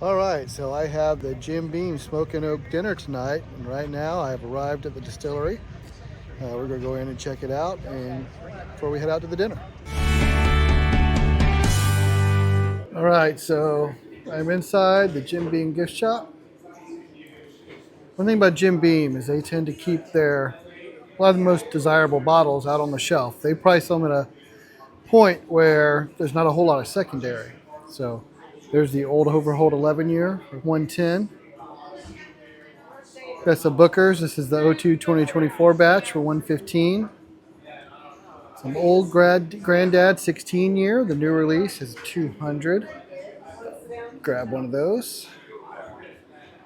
All right, so I have the Jim Beam Smoking Oak dinner tonight, and right now I have arrived at the distillery. We're going to go in and check it out and before we head out to the dinner. All right, so I'm inside the Jim Beam gift shop. One thing about Jim Beam is they tend to keep a lot of the most desirable bottles out on the shelf. They price them at a point where there's not a whole lot of secondary. So there's the Old Overhold 11 year for 110. That's the Booker's. This is the 02 2024 batch for 115. Some old Granddad 16 year. The new release is 200. Grab one of those.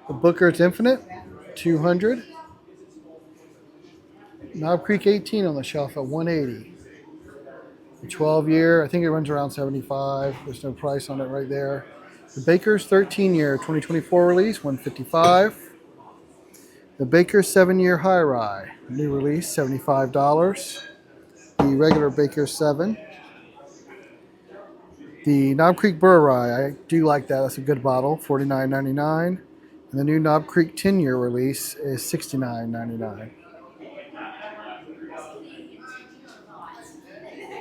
The Booker's Infinite, 200. Knob Creek 18 on the shelf at 180. The 12 year, I think it runs around 75. There's no price on it right there. The Baker's 13 year 2024 release, 155. The Baker's 7 year High Rye, new release, $75. The regular Baker's 7. The Knob Creek Burr Rye, I do like that. That's a good bottle, $49.99. And the new Knob Creek 10 year release is $69.99.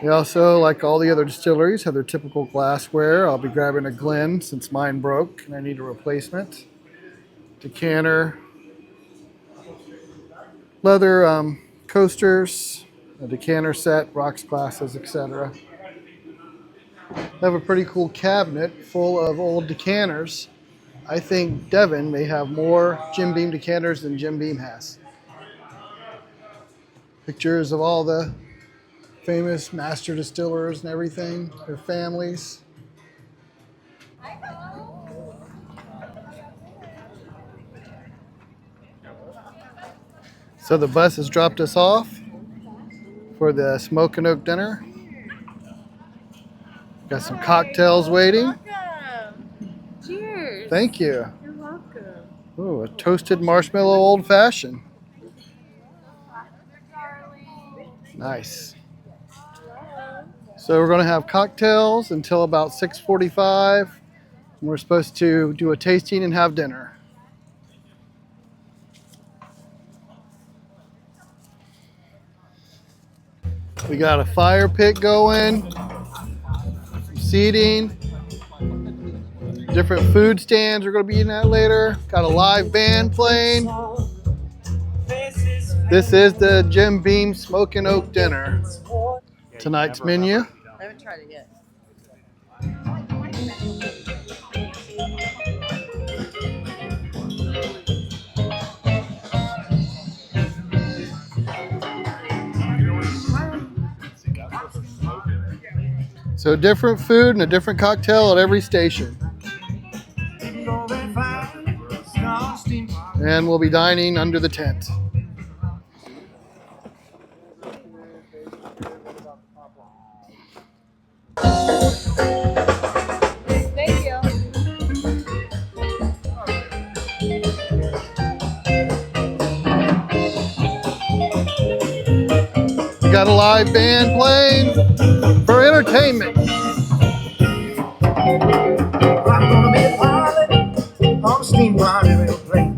They also, like all the other distilleries, have their typical glassware. I'll be grabbing a Glen since mine broke and I need a replacement. Decanter. Leather coasters, a decanter set, rocks, glasses, etc. I have a pretty cool cabinet full of old decanters. I think Devon may have more Jim Beam decanters than Jim Beam has. Pictures of all the famous master distillers and everything, their families. So the bus has dropped us off for the Smoking Oak dinner. Got some cocktails waiting. Welcome. Cheers. Thank you. You're welcome. Ooh, a toasted marshmallow old fashioned. Nice. So we're going to have cocktails until about 6:45. We're supposed to do a tasting and have dinner. We got a fire pit going, some seating, different food stands we're going to be eating at later. Got a live band playing. This is the Jim Beam Smoking Oak dinner. Tonight's menu. I haven't tried it yet. So different food and a different cocktail at every station. And we'll be dining under the tent. Thank you. We got a live band playing for entertainment. I'm gonna be a pilot on a steam pilot airplane.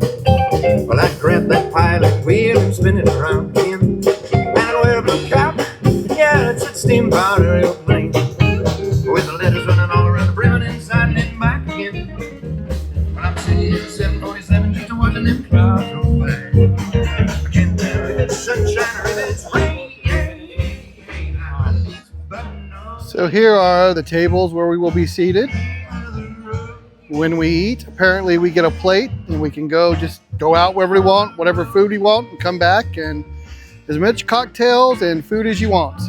Well, I grab that pilot wheel and spin it around again. And I wear a blue cap, yeah, it's a steam pilot airplane. With the letters running all around the brim and inside and then back again. Well, I'm sitting in 747 just watching them clouds roll by. I can't tell if it's sunshine or if it's rain. So here are the tables where we will be seated when we eat. Apparently we get a plate and we can just go out wherever we want, whatever food we want, and come back and as much cocktails and food as you want.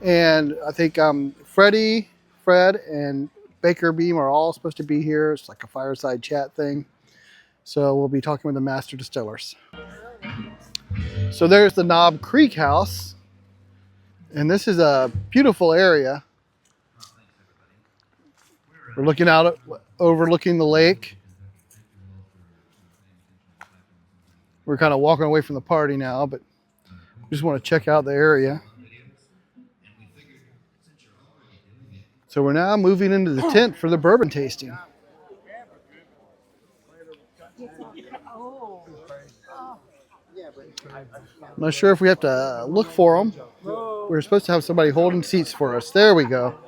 And I think Fred, and Baker Beam are all supposed to be here. It's like a fireside chat thing. So we'll be talking with the master distillers. So there's the Knob Creek house. And this is a beautiful area. We're looking out, overlooking the lake. We're kind of walking away from the party now, but we just want to check out the area. So we're now moving into the tent for the bourbon tasting. Oh. I'm not sure if we have to look for them. We're supposed to have somebody holding seats for us. There we go.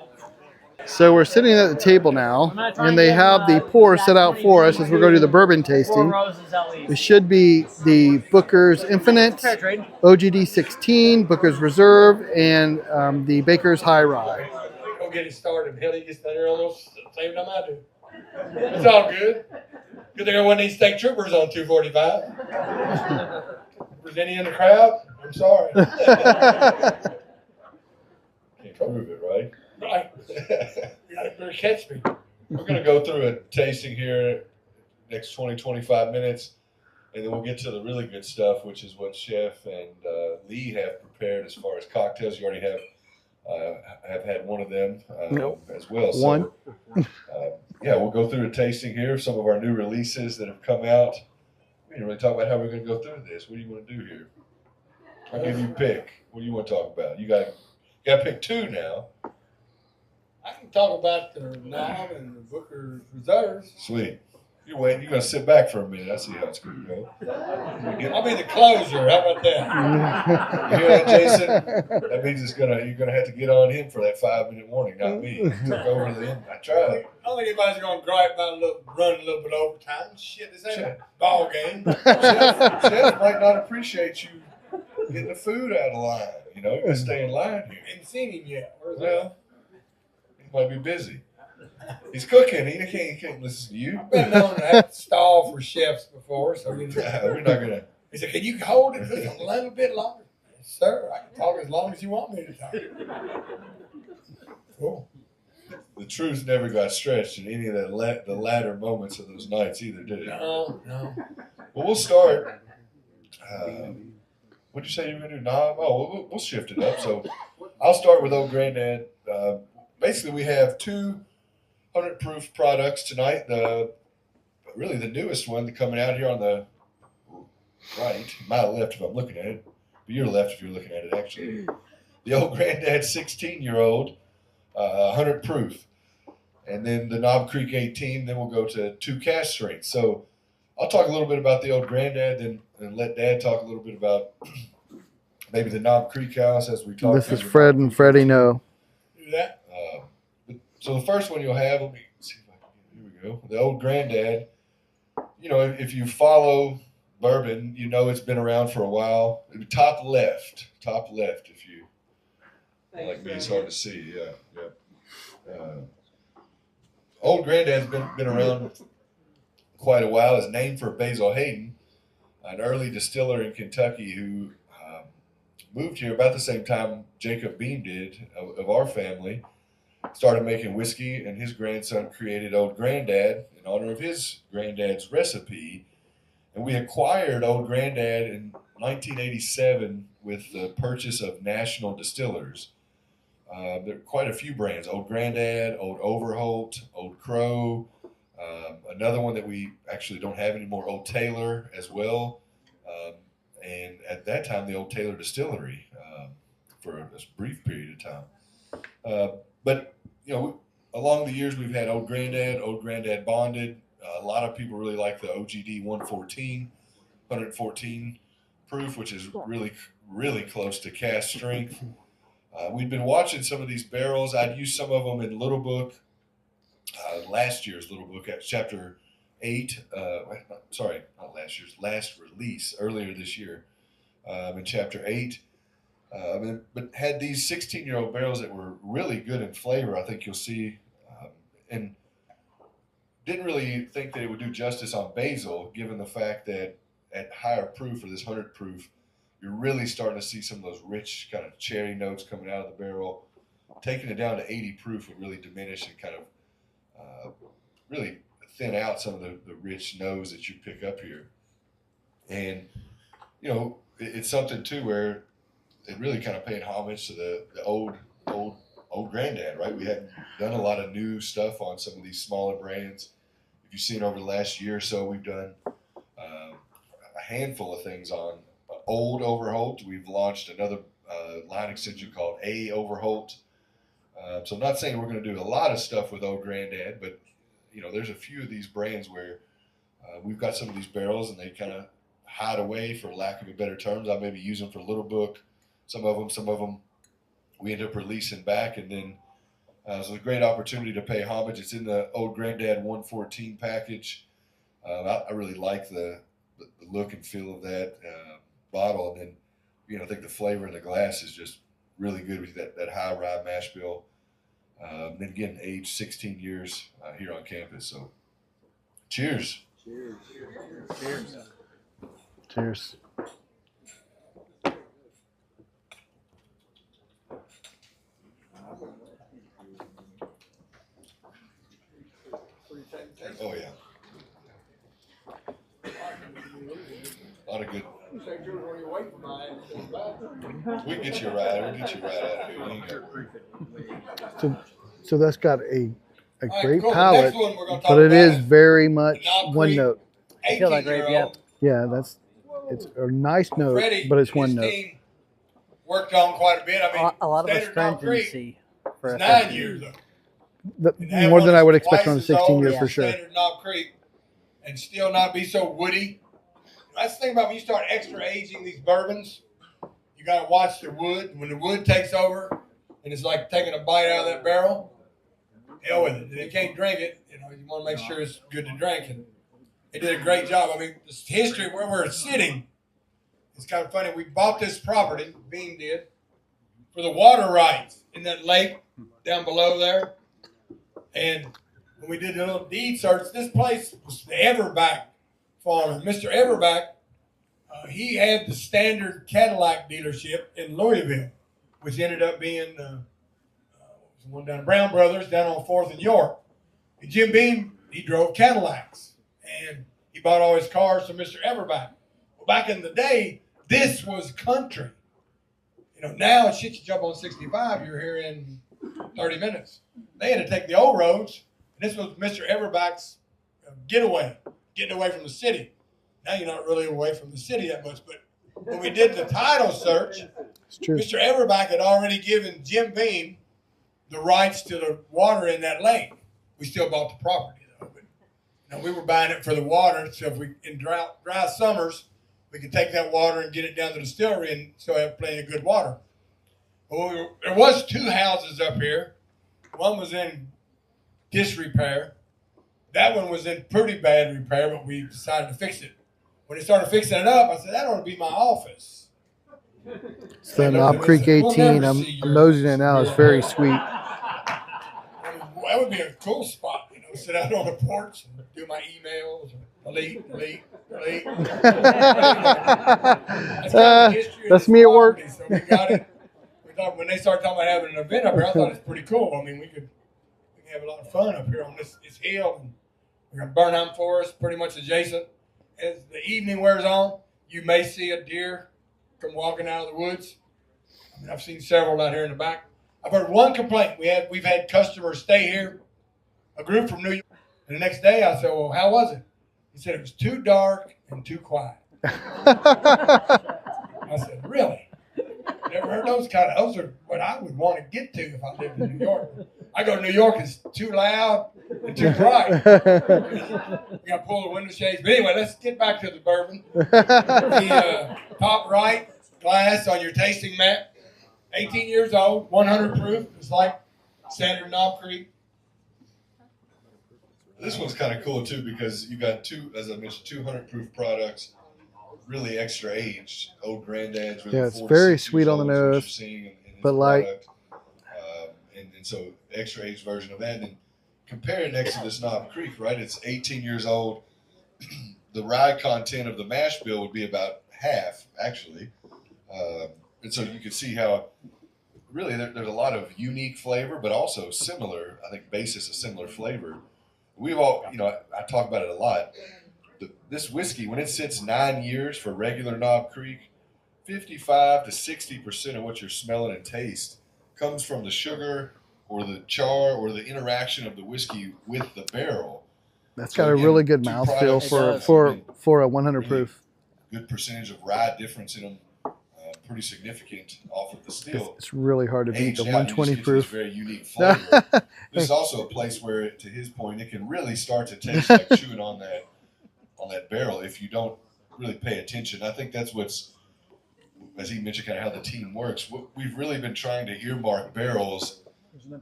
So we're sitting at the table now, and they have the pour set out for us as we're going to do the bourbon tasting. It should be the Booker's Infinite, OGD 16, Booker's Reserve, and the Baker's High Rye. Go get it started. Hell, he gets down there almost the same time I do. It's all good. Good thing I wasn't these state troopers on 245. If there's any in the crowd, I'm sorry. Can't prove it, right? Right. You better catch me. We're going to go through a tasting here next 20, 25 minutes, and then we'll get to the really good stuff, which is what Chef and Lee have prepared as far as cocktails. You already have had one of them as well. One. So, yeah, we'll go through a tasting here of some of our new releases that have come out. We didn't really talk about how we're going to go through this. What do you want to do here? I'll give you a pick. What do you want to talk about? You got to pick two now. I can talk about the Knob and the Booker's Reserves. Sweet. You're waiting. You're going to sit back for a minute. I see how it's going to go. I'll be the closer. How about that? You hear that, Jason? That means you're going to have to get on him for that 5-minute warning, not me. Took over the end. I tried. I don't think anybody's going to gripe about running a little bit overtime. Shit, this ain't a ball game. Chef might not appreciate you getting the food out of line. You got to stay in line here. Ain't seen him yet. Where's Well, he might be busy. He's cooking. He can't listen to you. I've been known to have to stall for chefs before, so We're not going to. he said, "Can you hold it just a little bit longer?" Yes, sir. I can talk as long as you want me to talk. Cool. The truth never got stretched in any of the latter moments of those nights either, did it? No. Well, we'll start. What'd you say you were going to do? Knob? Oh, we'll shift it up. So I'll start with Old Granddad. Basically, we have 200 proof products tonight. Really the newest one coming out here on the right, my left if I'm looking at it, but your left if you're looking at it actually. The Old Granddad 16-year-old, 100 proof. And then the Knob Creek 18, then we'll go to 2 cask strengths. So I'll talk a little bit about the Old Granddad and let Dad talk a little bit about maybe the Knob Creek house as we talk. This is Fred and Freddie Noe. Do that. So the first one you'll have, let me see if I can get, here we go. The Old Granddad. If you follow bourbon, it's been around for a while. Top left, if you like me, it's hard to see. Yeah. Old Granddad's been around quite a while. Is named for Basil Hayden, an early distiller in Kentucky who moved here about the same time Jacob Beam did of our family. Started making whiskey, and his grandson created Old Granddad in honor of his granddad's recipe. And we acquired Old Granddad in 1987 with the purchase of National Distillers. There are quite a few brands: Old Granddad, Old Overholt, Old Crow. Another one that we actually don't have anymore, Old Taylor as well. And at that time, the Old Taylor Distillery for a brief period of time. But along the years, we've had Old Granddad Bonded. A lot of people really like the OGD 114 proof, which is really, really close to cask strength. We've been watching some of these barrels. I'd used some of them in Little Book, last year's Little Book at chapter 8. Sorry, not last year's, last release earlier this year in chapter 8. But had these 16-year-old barrels that were really good in flavor, I think you'll see, and didn't really think that it would do justice on Basil, given the fact that at higher proof, or this 100 proof, you're really starting to see some of those rich kind of cherry notes coming out of the barrel. Taking it down to 80 proof would really diminish and kind of really thin out some of the rich nose that you pick up here. And, it's something, too, where it really kind of paid homage to the old Granddad, right? We hadn't done a lot of new stuff on some of these smaller brands. If you've seen over the last year or so, we've done a handful of things on Old Overholt. We've launched another line extension called A Overholt. So I'm not saying we're going to do a lot of stuff with Old Granddad, but there's a few of these brands where We've got some of these barrels, and they kind of hide away, for lack of a better terms. I maybe use them for Little Book. Some of them we end up releasing back, and then it's a great opportunity to pay homage. It's in the Old Granddad 114 package. I really like the look and feel of that bottle, and then I think the flavor in the glass is just really good with that high rye mash bill. Then again, aged 16 years here on campus. So, cheers. Cheers. Cheers. Cheers. Oh yeah. A lot of good. We can get you right. We'll get you right out of here. So that's got a right, great cool. The palate, next one we're gonna talk but it about is is very much Knob one Creek. note. Feel that grape, yeah. Yeah, it's a nice note, Freddie but it's and one his note. team worked on quite a bit. I mean, A lot of Standard Knob Creek astringency for is a 9 years old. More than I would expect on a Twice as 16 old year as for sure. Standard Knob Creek, and still not be so woody. That's the thing about when you start extra aging these bourbons, you got to watch the wood. When the wood takes over, and it's like taking a bite out of that barrel, hell with it. If you can't drink it, you want to make sure it's good to drink. And they did a great job. I mean, the history where we're sitting, it's kind of funny. We bought this property, Beam did, for the water rights in that lake down below there. And when we did the little deed search, this place was the Everback farm. Mr. Everback, he had the Standard Cadillac dealership in Louisville, which ended up being the one down Brown Brothers down on 4th and York. And Jim Beam, he drove Cadillacs, and he bought all his cars from Mr. Everback. Well, back in the day, this was country. Now shit, you jump on 65, you're here in 30 minutes. They had to take the old roads, and this was Mr. Everback's getaway, getting away from the city. Now you're not really away from the city that much, but when we did the title search, It's true. Mr. Everback had already given Jim Beam the rights to the water in that lake. We still bought the property though, but we were buying it for the water. So if we in dry summers, we could take that water and get it down to the distillery and still have plenty of good water. But there was 2 houses up here. One was in disrepair. That one was in pretty bad repair, but we decided to fix it. When they started fixing it up, I said, that ought to be my office. It's the Knob Creek 18. I'm nosing it now. It's very sweet. That would be a cool spot, sit out on the porch and do my emails. Delete. That's kind of the history of That's this me at work. property. So we got it. We thought when they started talking about having an event up here, I thought it's pretty cool. I mean, we can have a lot of fun up here on this hill. And we got Burnham Forest pretty much adjacent. As the evening wears on, you may see a deer come walking out of the woods. I mean, I've seen several out here in the back. I've heard one complaint. We've had customers stay here, a group from New York, and the next day I said, well, how was it? He said it was too dark and too quiet. I said, really? Never heard those are what I would want to get to if I lived in New York. I go to New York, it's too loud and too bright. You got to pull the window shades. But anyway, let's get back to the bourbon. The top right glass on your tasting map. 18 years old, 100 proof. It's like Standard Knob Creek. This one's kind of cool too because you got as I mentioned, 200 proof products, really extra aged. Old Granddads. Really It's very sweet on the nose, but light. And so extra aged version of that. And compare it next to this Knob Creek, right? It's 18 years old. The rye content of the mash bill would be about half, actually. And so you can see how really there's a lot of unique flavor, but also similar, I think, basis of similar flavor. We've all, I talk about it a lot. This whiskey, when it sits 9 years for regular Knob Creek, 55 to 60% of what you're smelling and taste comes from the sugar or the char or the interaction of the whiskey with the barrel. That's got a really good mouthfeel for a 100 really proof. Good percentage of rye difference in them. Pretty significant off of the still. It's really hard to beat Aged the out, 120 you just get proof. this very unique flavor. This is also a place where, to his point, it can really start to taste like chewing on on that barrel if you don't really pay attention. I think that's what's, as he mentioned, kind of how the team works. We've really been trying to earmark barrels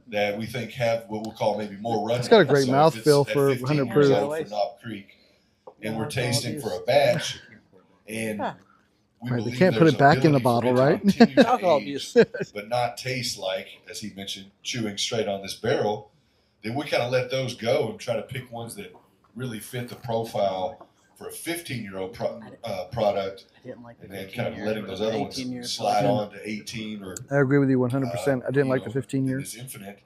that we think have what we'll call maybe more run. It's got a great So if mouthfeel it's for at 15 100 years proof. old for Knob Creek, and we're tasting for a batch, and we Right, they believe can't put there's it back in the ability for bottle, it to right? continue to Alcohol age, abuse. but not taste like, as he mentioned, chewing straight on this barrel. Then we kind of let those go and try to pick ones that really fit the profile for a 15-year-old product, I didn't like the and then 15 kind of year, letting those other 18 ones years. slide on to 18 or I agree with you 100%. I didn't like the 15 in years. this Infinite.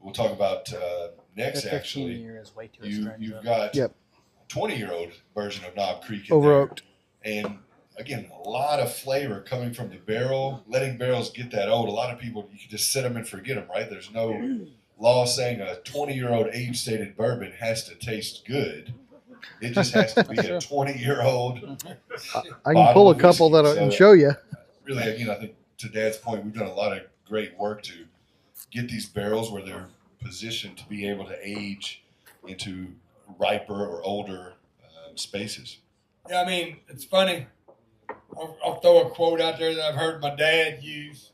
We'll talk about The next. 15 Actually, year is way too you've astringent. got Yep. a 20-year-old version of Knob Creek in Over there. oaked. And again, a lot of flavor coming from the barrel. Letting barrels get that old, a lot of people, you can just set them and forget them, right? There's no law saying a 20-year-old age-stated bourbon has to taste good. It just has to be a 20-year-old. I can pull a bottle of couple that I whiskey. can So, show you. Really, again, I think to Dad's point, we've done a lot of great work to get these barrels where they're positioned to be able to age into riper or older spaces. Yeah, I mean, it's funny. I'll throw a quote out there that I've heard my dad use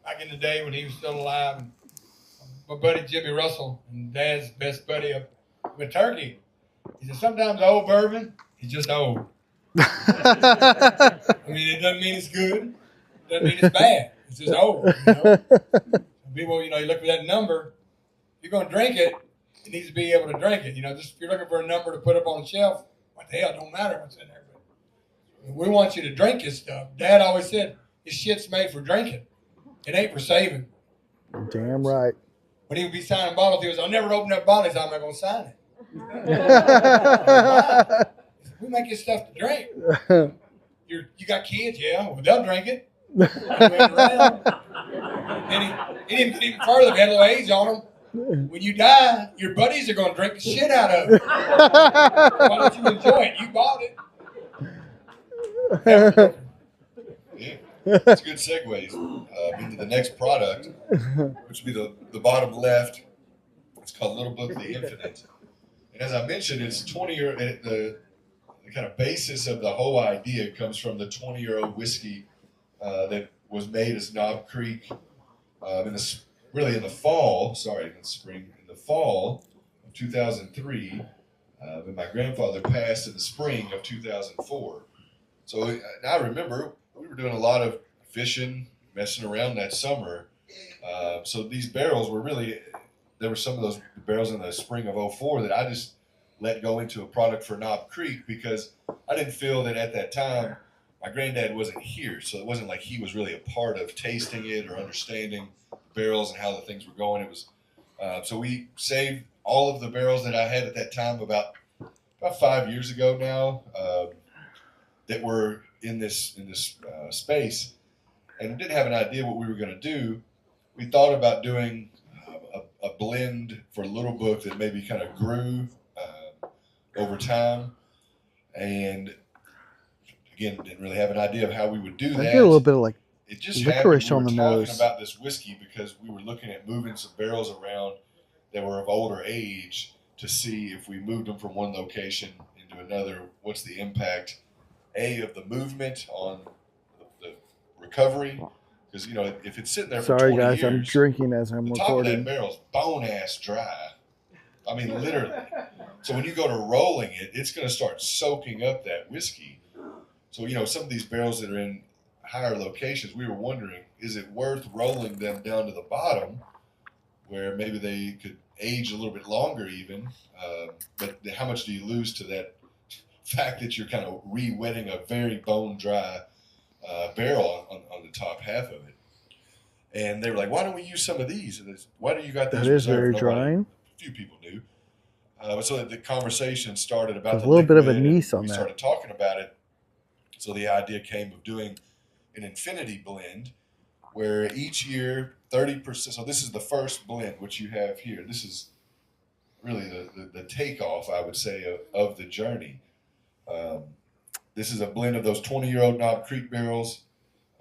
back in the day when he was still alive. My buddy Jimmy Russell, and Dad's best buddy up with Turkey. He said, sometimes old bourbon is just old. I mean, it doesn't mean it's good. It doesn't mean it's bad. It's just old. You know? People, you look at that number. If you're going to drink it, you need to be able to drink it. Just if you're looking for a number to put up on the shelf, what the hell? It don't matter what's in there. But we want you to drink this stuff. Dad always said, this shit's made for drinking. It ain't for saving. Damn right. When he would be signing bottles, he was, I'll never open that bottle. He said, I'm not going to sign it. We make this stuff to drink. You got kids? Yeah. Well, they'll drink it. And he didn't get even further. He had a little age on them. When you die, your buddies are going to drink the shit out of it. Why don't you enjoy it? You bought it. Yeah, that's good segues into the next product, which would be the bottom left. It's called Little Book of the Infinite. And as I mentioned, it's 20-year. The kind of basis of the whole idea comes from the 20-year-old whiskey that was made as Knob Creek in the fall. Sorry, in the fall of 2003. When my grandfather passed in the spring of 2004. So I remember we were doing a lot of fishing, messing around that summer. So these barrels were there were some of those barrels in the spring of 04 that I just let go into a product for Knob Creek because I didn't feel that at that time my granddad wasn't here. So it wasn't like he was really a part of tasting it or understanding barrels and how the things were going. It was so we saved all of the barrels that I had at that time about 5 years ago now. That were in this space, and didn't have an idea what we were going to do. We thought about doing a blend for Little Book that maybe kind of grew over time, and again, didn't really have an idea of how we would do I that. get a little bit of like It just licorice happened. We on were the talking nose. about this whiskey because we were looking at moving some barrels around that were of older age to see if we moved them from one location into another, what's the impact of the movement on the recovery, because if it's sitting there for Sorry 20 guys, I'm years, drinking as I'm the top of that recording. barrel's bone ass dry. I mean, literally. So when you go to rolling it, it's going to start soaking up that whiskey. So some of these barrels that are in higher locations, we were wondering, is it worth rolling them down to the bottom, where maybe they could age a little bit longer even, but how much do you lose to that fact that you're kind of re-wetting a very bone-dry barrel on the top half of it? And they were like, why don't we use some of these? And why do you got these That is very reserved? Nobody- drying. A few people knew. So the conversation started about There's the a little bit of a liquid, and niece on we that. started talking about it. So the idea came of doing an infinity blend where each year 30%. So this is the first blend, which you have here. This is really the takeoff, I would say, of the journey. This is a blend of those 20-year-old Knob Creek barrels.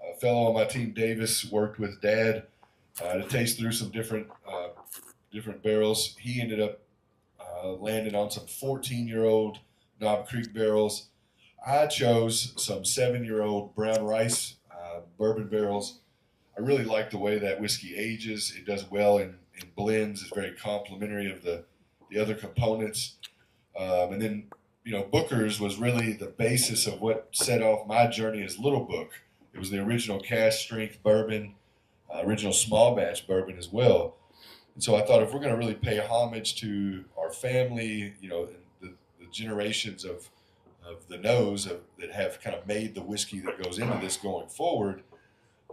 A fellow on my team, Davis, worked with Dad to taste through some different barrels. He ended up landing on some 14-year-old Knob Creek barrels. I chose some 7-year-old brown rice bourbon barrels. I really like the way that whiskey ages. It does well in blends. It's very complementary of the other components. And then, Booker's was really the basis of what set off my journey as Little Book. It was the original cask strength bourbon, original small batch bourbon as well. And so I thought if we're going to really pay homage to our family, the generations of the Noes that have kind of made the whiskey that goes into this going forward,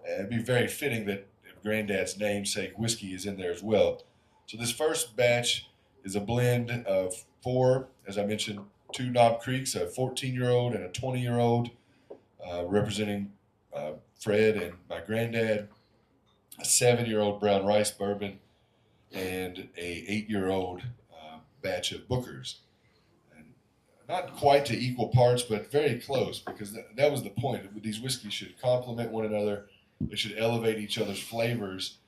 it'd be very fitting that Granddad's namesake whiskey is in there as well. So this first batch is a blend of 4, as I mentioned, 2 Knob Creeks, a 14-year-old and a 20-year-old, representing Fred and my granddad, a 7-year-old brown rice bourbon, and a 8-year-old batch of Booker's. And not quite to equal parts, but very close, because that was the point. These whiskeys should complement one another. They should elevate each other's flavors.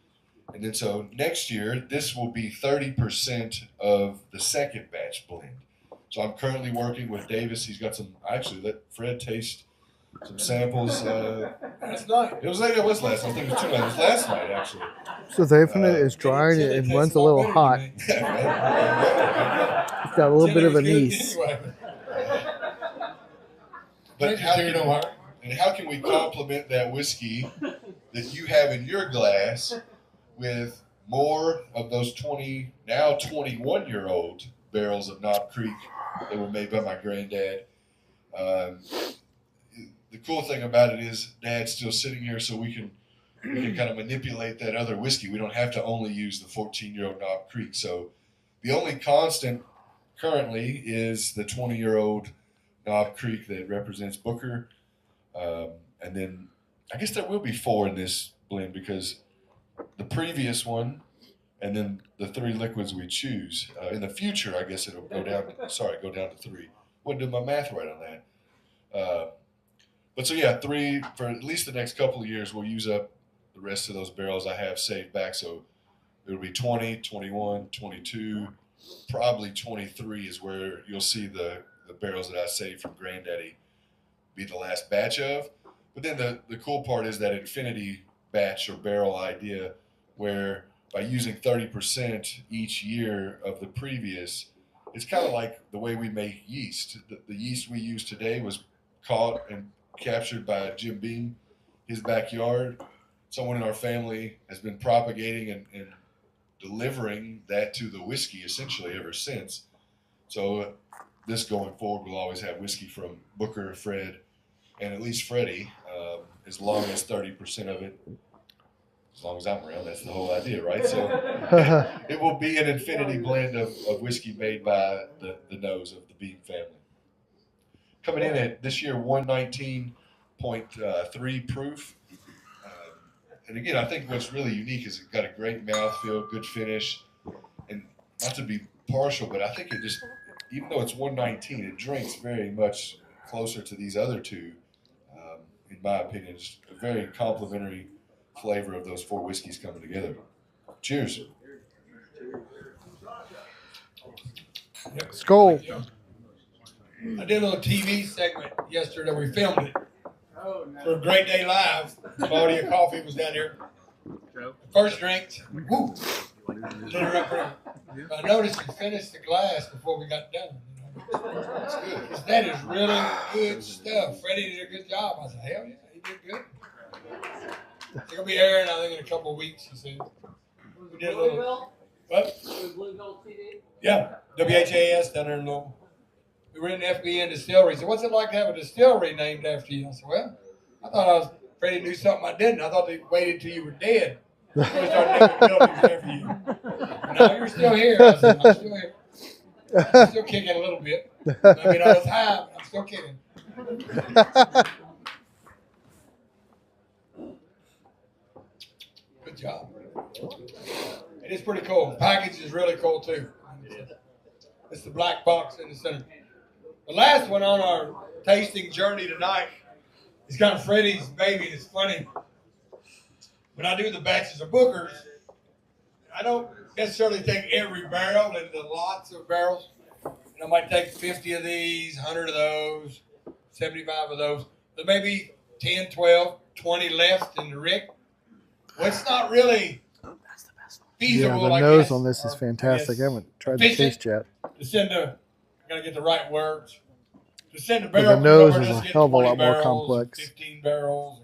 And then so next year, this will be 30% of the second batch blend. So I'm currently working with Davis. He's got some, I actually let Fred taste some samples. Last night. It was last night. I think it was 2 nights. It was last night, actually. So the infinite is dried and it runs a little hot. It's got a little bit of anise. But how can we complement that whiskey that you have in your glass with more of those 21-year-old barrels of Knob Creek that were made by my granddad? The cool thing about it is Dad's still sitting here, so we can kind of manipulate that other whiskey. We don't have to only use the 14-year-old Knob Creek. So the only constant currently is the 20-year-old Knob Creek that represents Booker. And then I guess there will be 4 in this blend, because the previous one and then the 3 liquids we choose. In the future, I guess it'll go down to 3. Wouldn't do my math right on that. But so yeah, 3 for at least the next couple of years. We'll use up the rest of those barrels I have saved back. So it'll be 20, 21, 22, probably 23 is where you'll see the barrels that I saved from Granddaddy be the last batch of. But then the cool part is that infinity batch or barrel idea, where by using 30% each year of the previous, it's kind of like the way we make yeast. The yeast we use today was caught and captured by Jim Beam, his backyard. Someone in our family has been propagating and delivering that to the whiskey essentially ever since. So this going forward, we'll always have whiskey from Booker, Fred, and at least Freddie, as long as 30% of it, as long as I'm around, that's the whole idea, right? So it will be an infinity blend of whiskey made by the Noes of the Beam family. Coming in at this year 119.3 proof. And again, I think what's really unique is it's got a great mouthfeel, good finish, and not to be partial, but I think it just, even though it's 119, it drinks very much closer to these other 2. In my opinion, it's a very complimentary flavor of those 4 whiskeys coming together. Cheers. Skull. I did a little TV segment yesterday. We filmed it for a Great Day Live. Body of coffee was down there. First drink. Woo. I noticed you finished the glass before we got done. That's good. That is really good stuff. Freddie did a good job. I said, hell yeah, he did good. It's going to be airing, I think, in a couple of weeks, he said. We did a little. What? Yeah, WHAS down there in Louisville. We were in the FBN distillery. He said, what's it like to have a distillery named after you? I said, well, I thought Freddie knew something I didn't. I thought they waited till you were dead before they started naming buildings after you. No, you're still here. I said, I'm still here. I'm still kicking a little bit. Maybe not as high, but I'm still kicking. Good job. It is pretty cool. The package is really cool too. It's the black box in the center. The last one on our tasting journey tonight is kind of Freddie's baby. It's funny. When I do the batches of Booker's, I don't necessarily take every barrel into lots of barrels. I might take 50 of these, 100 of those, 75 of those. There may be 10, 12, 20 left in the rick. Well, it's not really feasible. Yeah, the I nose guess, on this is fantastic. I haven't tried the efficient taste yet. to send I gotta get the right words. To send a But barrel. the nose over, is a just get hell of a 20 lot more barrels, complex. 15 barrels.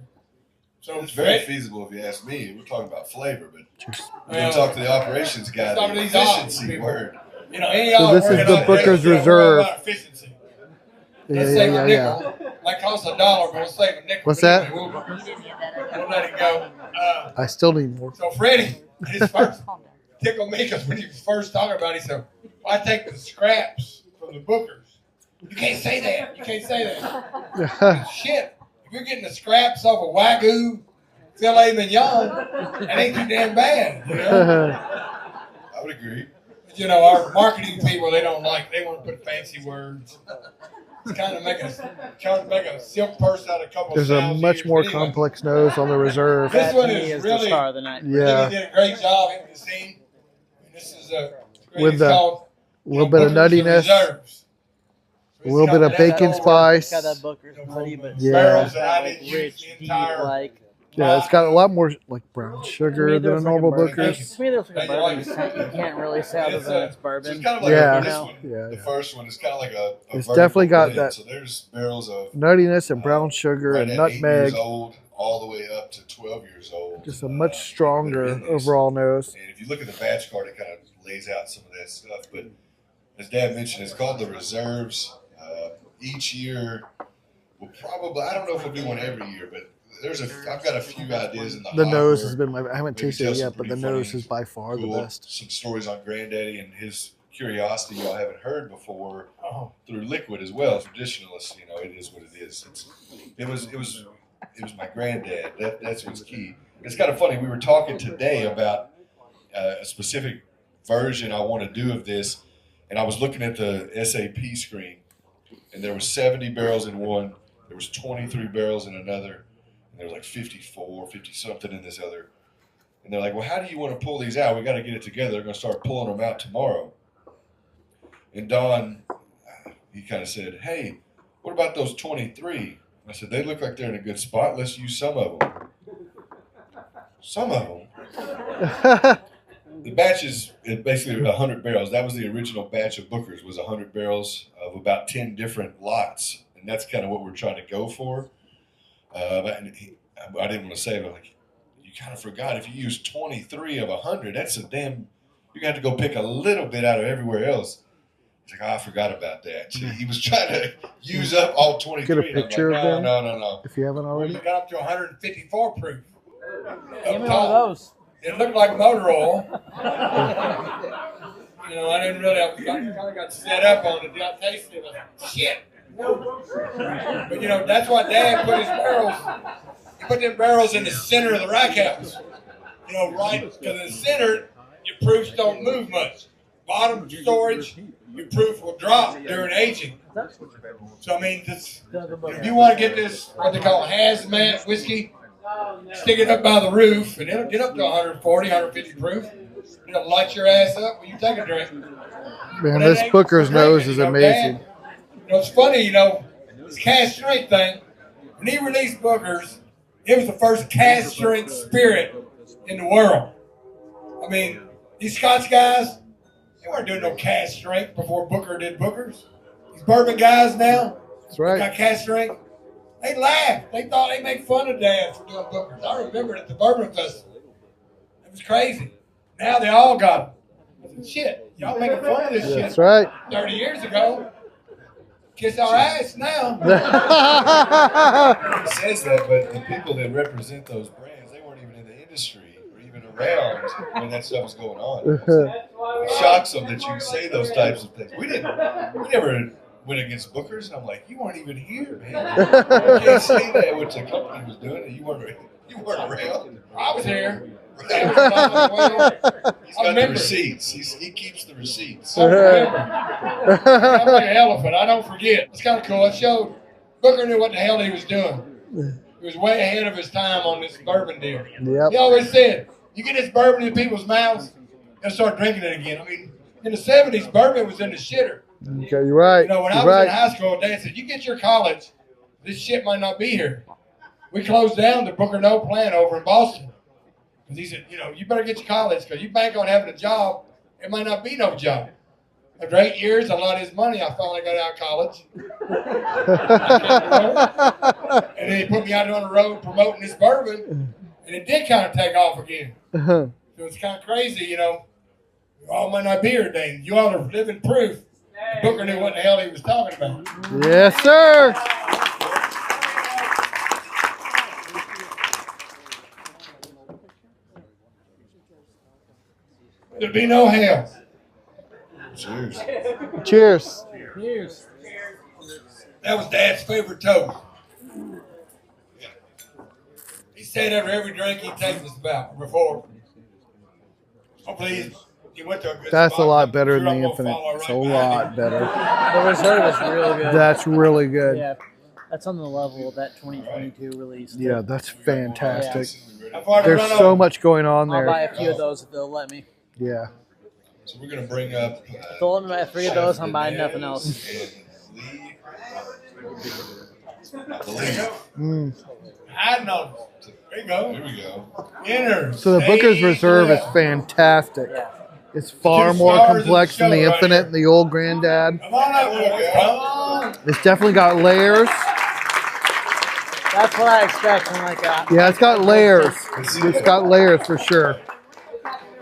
So It's very feasible if you ask me. We're talking about flavor, but Cheers. we're going to talk to the operations guy. Some of The these efficiency people. word. You know, any So y'all this is working the on Booker's they're Reserve. about efficiency. Yeah, Let's save yeah, a yeah. nickel. Might cost $1, but we'll save a nickel. What's But that? anyway, we'll let it go. I still need more. So Freddie, his first tickled me because when he was first talking about it, he said, I take the scraps from the Bookers. You can't say that. You can't say that. Shit. If you're getting the scraps off of Wagyu, filet mignon, that ain't too damn bad. You know? I would agree. But, you know, our marketing people, they want to put fancy words. It's kind of trying to make a silk purse out of a couple There's of a thousand much years. more But anyway, complex nose on the Reserve. This That one to me is is the really, star of the night. really Yeah, did a great job in the scene. This is With it's the called, a little bit of Booker's nuttiness, Reserves. a little bit of bacon spice. Got that Booker's nutty, but Yeah. Barrels that I like didn't use rich, the deep, entire. like. Yeah, it's got a lot more like brown To me, sugar it than a looks like normal bourbon. Booker's. To me, it looks like a Thank you, bourbon. like- You can't really say other It's than it's So bourbon. it's kind of like Yeah. this No. one. Yeah, The yeah. first one is kind of like a It's vertical definitely got blend. that So there's barrels of nuttiness and brown sugar right and at 8 years nutmeg. old all the way up to 12 years old. Just a much that are stronger in this. overall nose. And if you look at the batch card, it kind of lays out some of that stuff. But as Dad mentioned, it's called the Reserves. Each year, we'll probably, I don't know if we'll do one every year, but I've got a few ideas in the The nose hopper. has been I haven't Maybe tasted tell it some yet, but the pretty nose funny, is by far the cool, best. some stories on Granddaddy and his curiosity y'all haven't heard before through liquid as well. Traditionalists, you know, it is what it is. It was my granddad. That's what's key. It's kind of funny. We were talking today about a specific version I want to do of this, and I was looking at the SAP screen, and there was 70 barrels in one. There was 23 barrels in another. And there was like 54, 50 something in this other. And they're like, well, how do you want to pull these out? We got to get it together. They're going to start pulling them out tomorrow. And Don, he kind of said, hey, what about those 23? I said, they look like they're in a good spot. Let's use some of them. Some of them. The batch is basically 100 barrels. That was the original batch of Booker's, was 100 barrels of about 10 different lots. And that's kind of what we're trying to go for. I didn't want to say it, but like, you kind of forgot if you use 23 of 100, that's a damn, you're going to have to go pick a little bit out of everywhere else. He's like, oh, I forgot about that. So he was trying to use up all 23. Get a picture like, of them? No. If you haven't We already. got up to 154 proof. Give me one of those. It looked like motor oil. You know, I didn't really, I kind of got set up on it. I tasted it. Like, shit. But, you know, that's why Dad put his barrels, he put them barrels in the center of the rack house. You know, right, because in the center, your proofs don't move much. Bottom storage, your proof will drop during aging. So, I mean, if you want to get this, what they call hazmat whiskey, stick it up by the roof, and it'll get up to 140, 150 proof. It'll light your ass up when you take a drink. Man, this Booker's nose is amazing. Dad, you know, it's funny, you know, this cast strength thing, when he released Booker's, it was the first cast strength spirit in the world. I mean, these Scotch guys, they weren't doing no cast strength before Booker did Booker's. These bourbon guys now, That's got right. cast strength. They laughed. They thought they make fun of Dad for doing Booker's. I remember it at the Bourbon Festival. It was crazy. Now they all got them. Shit, y'all making fun of this shit That's right. 30 years ago. Kiss our ass now. It says that, but the people that represent those brands, they weren't even in the industry or even around when that stuff was going on. It shocks them that you say those types of things. We never went against Booker's, and I'm like, you weren't even here, man. You can't say that what the company was doing, and you weren't around. I was here. He's I got the remember. receipts. He keeps the receipts. I remember. I'm like an elephant. I don't forget. It's kind of cool. It showed Booker knew what the hell he was doing. He was way ahead of his time on this bourbon deal. Yep. He always said, you get this bourbon in people's mouths, they'll start drinking it again. I mean, in the 70s, bourbon was in the shitter. Okay, you're right. You know, when I You're was right. in high school, Dad said, "You get your college, this shit might not be here." We closed down the Booker Noe plant over in Boston because he said, "You know, you better get your college because you bank on having a job. It might not be no job." After 8 years, a lot of his money, I finally got out of college. And then he put me out on the road promoting this bourbon, and it did kind of take off again. So it's kind of crazy, you know. You all might not be here, Dane. You all are living proof. Booker knew what the hell he was talking about. Yes, sir. There'd be no hell. Cheers. Cheers. Cheers. That was Dad's favorite toast. Yeah. He said after every drink he takes us about before. Hopefully he went to a good That's a spot. lot better Sure than I'm the gonna Infinite. follow It's right a behind lot him. better. The reserve is really good. That's really good. Yeah, that's on the level of that 2022 release. Yeah, that's fantastic. How far to There's run so over? much going on I'll buy there. a few of those if they'll let me. Yeah. So we're gonna bring up. If they'll let me buy 3 of those, I'm buying nothing else. The lead. Mm. I know. There you go. Here we go. Enter. So the Booker's Stage Reserve is left. fantastic. Yeah. It's far Two more stars in the complex than the show right Infinite here. and the old Granddad. Come on up, boys. Come on. It's definitely got layers. That's what I expect from like a. Yeah, it's got layers. It's got layers for sure.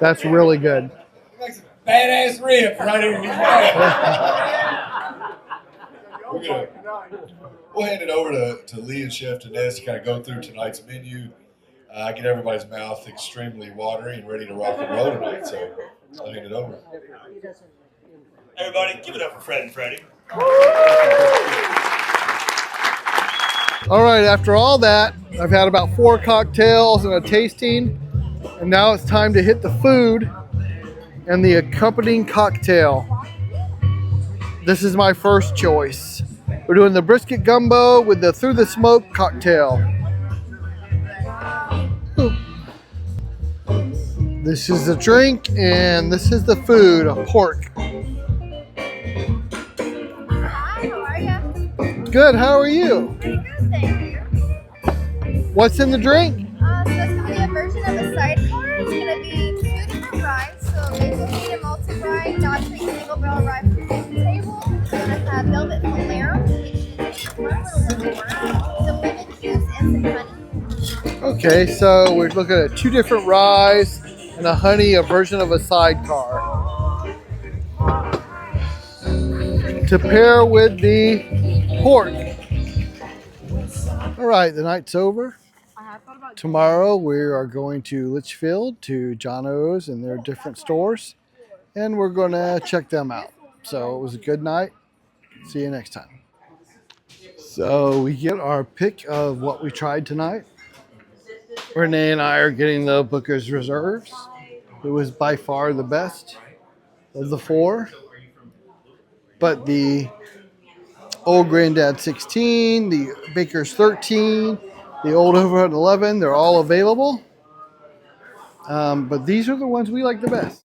That's really good. Makes a badass rib right here in his mouth. We'll hand it over to Lee and Chef Denez to kind of go through tonight's menu. Get everybody's mouth extremely watery and ready to rock and roll tonight. So I'll hand it over. Everybody, give it up for Fred and Freddie. All right, after all that, I've had about 4 cocktails and a tasting, and now it's time to hit the food and the accompanying cocktail. This is my first choice. We're doing the brisket gumbo with the Through the Smoke cocktail. Ooh. This is the drink, and this is the food, a pork. Hi, how are you? Good, how are you? Pretty good, thank you. What's in the drink? So it's going to be a version of a sidecar. It's going to be 2 different ryes. So maple peanut malted rye, not-sweet single barrel rye from the table. We're going to have velvet Valero, which is a little bit more, some lemon juice, and some honey. Okay, so we're looking at 2 different ryes and a honey, a version of a sidecar. To pair with the pork. All right, the night's over. Tomorrow we are going to Litchfield to John O's and their different stores, and we're going to check them out. So it was a good night. See you next time. So we get our pick of what we tried tonight. Renee and I are getting the Booker's Reserves. It was by far the best of the 4. But the Old Granddad 16, the Baker's 13, the Old Overhunt 11, they're all available. But these are the ones we like the best.